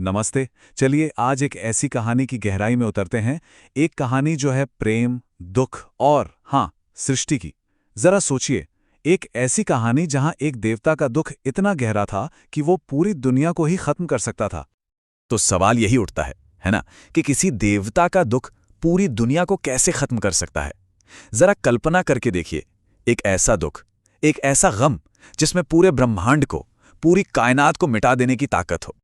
नमस्ते। चलिए आज एक ऐसी कहानी की गहराई में उतरते हैं। एक कहानी जो है प्रेम, दुख और हाँ, सृष्टि की। जरा सोचिए, एक ऐसी कहानी जहां एक देवता का दुख इतना गहरा था कि वो पूरी दुनिया को ही खत्म कर सकता था। तो सवाल यही उठता है ना, कि किसी देवता का दुख पूरी दुनिया को कैसे खत्म कर सकता है। जरा कल्पना करके देखिए, एक ऐसा दुख, एक ऐसा गम जिसमें पूरे ब्रह्मांड को, पूरी कायनात को मिटा देने की ताकत हो।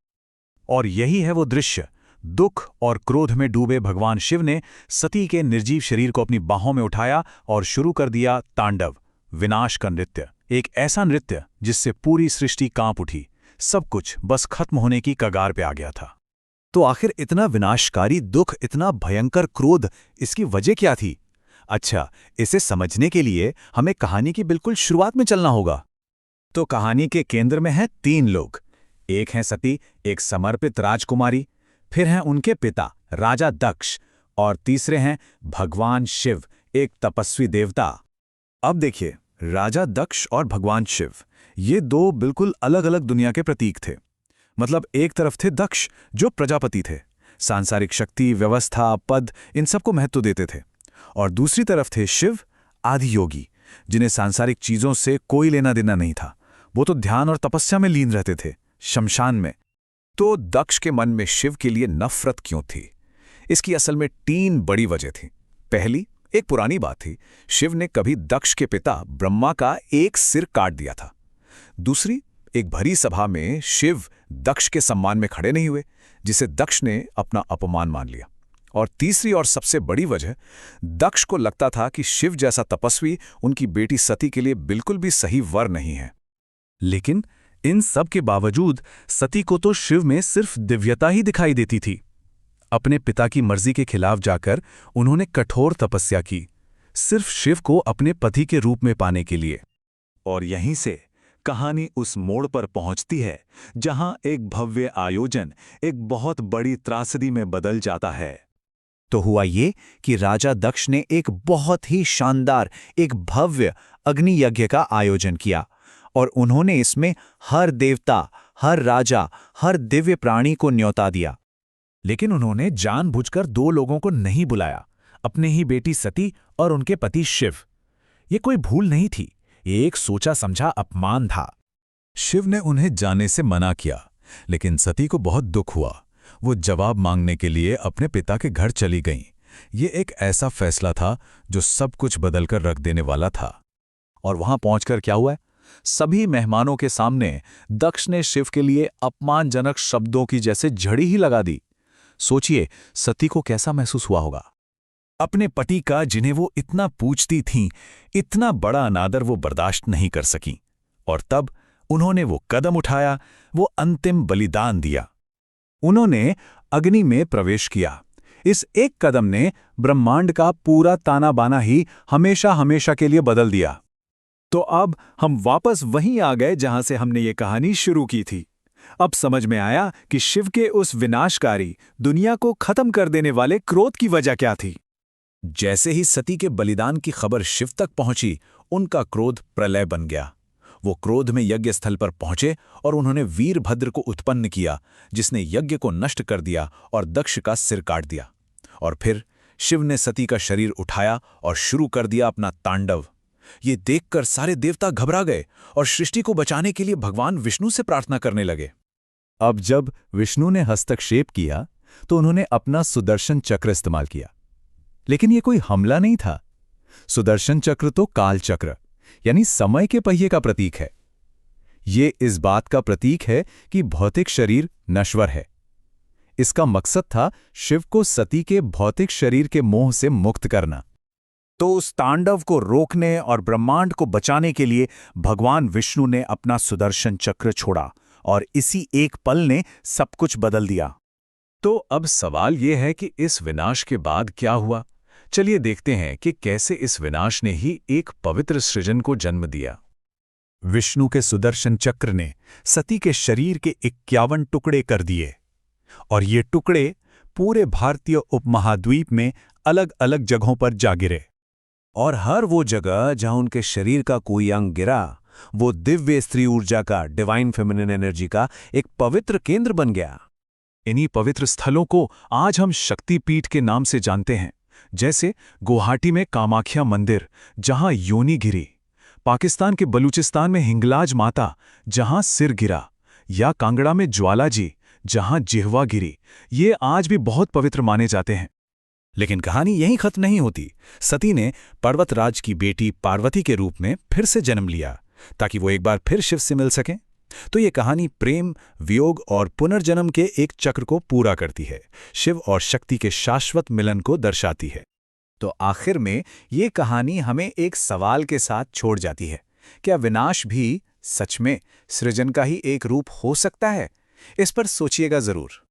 और यही है वो दृश्य। दुख और क्रोध में डूबे भगवान शिव ने सती के निर्जीव शरीर को अपनी बाहों में उठाया और शुरू कर दिया तांडव, विनाश का नृत्य। एक ऐसा नृत्य जिससे पूरी सृष्टि कांप उठी, सब कुछ बस खत्म होने की कगार पे आ गया था। तो आखिर इतना विनाशकारी दुख, इतना भयंकर क्रोध, इसकी वजह क्या थी? अच्छा, इसे समझने के लिए हमें कहानी की बिल्कुल शुरुआत में चलना होगा। तो कहानी के केंद्र में हैं तीन लोग। एक हैं सती, एक समर्पित राजकुमारी, फिर हैं उनके पिता राजा दक्ष, और तीसरे हैं भगवान शिव, एक तपस्वी देवता। अब देखिए, राजा दक्ष और भगवान शिव, ये दो बिल्कुल अलग अलग दुनिया के प्रतीक थे। मतलब एक तरफ थे दक्ष, जो प्रजापति थे, सांसारिक शक्ति, व्यवस्था, पद, इन सबको महत्व देते थे। और दूसरी तरफ थे शिव, आदि योगी, जिन्हें सांसारिक चीजों से कोई लेना देना नहीं था। वो तो ध्यान और तपस्या में लीन रहते थे, शमशान में। तो दक्ष के मन में शिव के लिए नफरत क्यों थी? इसकी असल में तीन बड़ी वजह थी। पहली, एक पुरानी बात थी, शिव ने कभी दक्ष के पिता ब्रह्मा का एक सिर काट दिया था। दूसरी, एक भरी सभा में शिव दक्ष के सम्मान में खड़े नहीं हुए, जिसे दक्ष ने अपना अपमान मान लिया। और तीसरी और सबसे बड़ी वजह, दक्ष को लगता था कि शिव जैसा तपस्वी उनकी बेटी सती के लिए बिल्कुल भी सही वर नहीं है। लेकिन इन सब के बावजूद सती को तो शिव में सिर्फ दिव्यता ही दिखाई देती थी। अपने पिता की मर्जी के खिलाफ जाकर उन्होंने कठोर तपस्या की, सिर्फ शिव को अपने पति के रूप में पाने के लिए। और यहीं से कहानी उस मोड़ पर पहुंचती है जहां एक भव्य आयोजन एक बहुत बड़ी त्रासदी में बदल जाता है। तो हुआ ये कि राजा दक्ष ने एक बहुत ही शानदार, एक भव्य अग्नि यज्ञ का आयोजन किया, और उन्होंने इसमें हर देवता, हर राजा, हर दिव्य प्राणी को न्योता दिया। लेकिन उन्होंने जानबूझकर दो लोगों को नहीं बुलाया, अपने ही बेटी सती और उनके पति शिव। ये कोई भूल नहीं थी, ये एक सोचा समझा अपमान था। शिव ने उन्हें जाने से मना किया, लेकिन सती को बहुत दुख हुआ। वो जवाब मांगने के लिए अपने पिता के घर चली गईं। ये एक ऐसा फैसला था जो सब कुछ बदलकर रख देने वाला था। और वहां पहुंचकर क्या हुआ? सभी मेहमानों के सामने दक्ष ने शिव के लिए अपमानजनक शब्दों की जैसे झड़ी ही लगा दी। सोचिए, सती को कैसा महसूस हुआ होगा। अपने पति का, जिन्हें वो इतना पूजती थीं, इतना बड़ा अनादर वो बर्दाश्त नहीं कर सकीं। और तब उन्होंने वो कदम उठाया, वो अंतिम बलिदान दिया। उन्होंने अग्नि में प्रवेश किया। इस एक कदम ने ब्रह्मांड का पूरा ताना बाना ही हमेशा हमेशा के लिए बदल दिया। तो अब हम वापस वहीं आ गए जहां से हमने ये कहानी शुरू की थी। अब समझ में आया कि शिव के उस विनाशकारी, दुनिया को खत्म कर देने वाले क्रोध की वजह क्या थी। जैसे ही सती के बलिदान की खबर शिव तक पहुंची, उनका क्रोध प्रलय बन गया। वो क्रोध में यज्ञ स्थल पर पहुंचे और उन्होंने वीरभद्र को उत्पन्न किया, जिसने यज्ञ को नष्ट कर दिया और दक्ष का सिर काट दिया। और फिर शिव ने सती का शरीर उठाया और शुरू कर दिया अपना तांडव। ये देखकर सारे देवता घबरा गए और सृष्टि को बचाने के लिए भगवान विष्णु से प्रार्थना करने लगे। अब जब विष्णु ने हस्तक्षेप किया तो उन्होंने अपना सुदर्शन चक्र इस्तेमाल किया। लेकिन यह कोई हमला नहीं था। सुदर्शन चक्र तो काल चक्र, यानी समय के पहिए का प्रतीक है। ये इस बात का प्रतीक है कि भौतिक शरीर नश्वर है। इसका मकसद था शिव को सती के भौतिक शरीर के मोह से मुक्त करना। तो उस तांडव को रोकने और ब्रह्मांड को बचाने के लिए भगवान विष्णु ने अपना सुदर्शन चक्र छोड़ा, और इसी एक पल ने सब कुछ बदल दिया। तो अब सवाल यह है कि इस विनाश के बाद क्या हुआ? चलिए देखते हैं कि कैसे इस विनाश ने ही एक पवित्र सृजन को जन्म दिया। विष्णु के सुदर्शन चक्र ने सती के शरीर के 51 टुकड़े कर दिए, और ये टुकड़े पूरे भारतीय उपमहाद्वीप में अलग अलग जगहों पर जा गिरे। और हर वो जगह जहां उनके शरीर का कोई अंग गिरा, वो दिव्य स्त्री ऊर्जा का, डिवाइन फेमिनिन एनर्जी का एक पवित्र केंद्र बन गया। इन्हीं पवित्र स्थलों को आज हम शक्तिपीठ के नाम से जानते हैं, जैसे गुवाहाटी में कामाख्या मंदिर, जहां योनि गिरी, पाकिस्तान के बलूचिस्तान में हिंगलाज माता, जहां सिर गिरा, या कांगड़ा में ज्वालाजी, जहां जिह्वा गिरी। ये आज भी बहुत पवित्र माने जाते हैं। लेकिन कहानी यहीं खत्म नहीं होती। सती ने पर्वतराज की बेटी पार्वती के रूप में फिर से जन्म लिया ताकि वो एक बार फिर शिव से मिल सकें। तो ये कहानी प्रेम, वियोग और पुनर्जन्म के एक चक्र को पूरा करती है, शिव और शक्ति के शाश्वत मिलन को दर्शाती है। तो आखिर में ये कहानी हमें एक सवाल के साथ छोड़ जाती है, क्या विनाश भी सच में सृजन का ही एक रूप हो सकता है? इस पर सोचिएगा जरूर।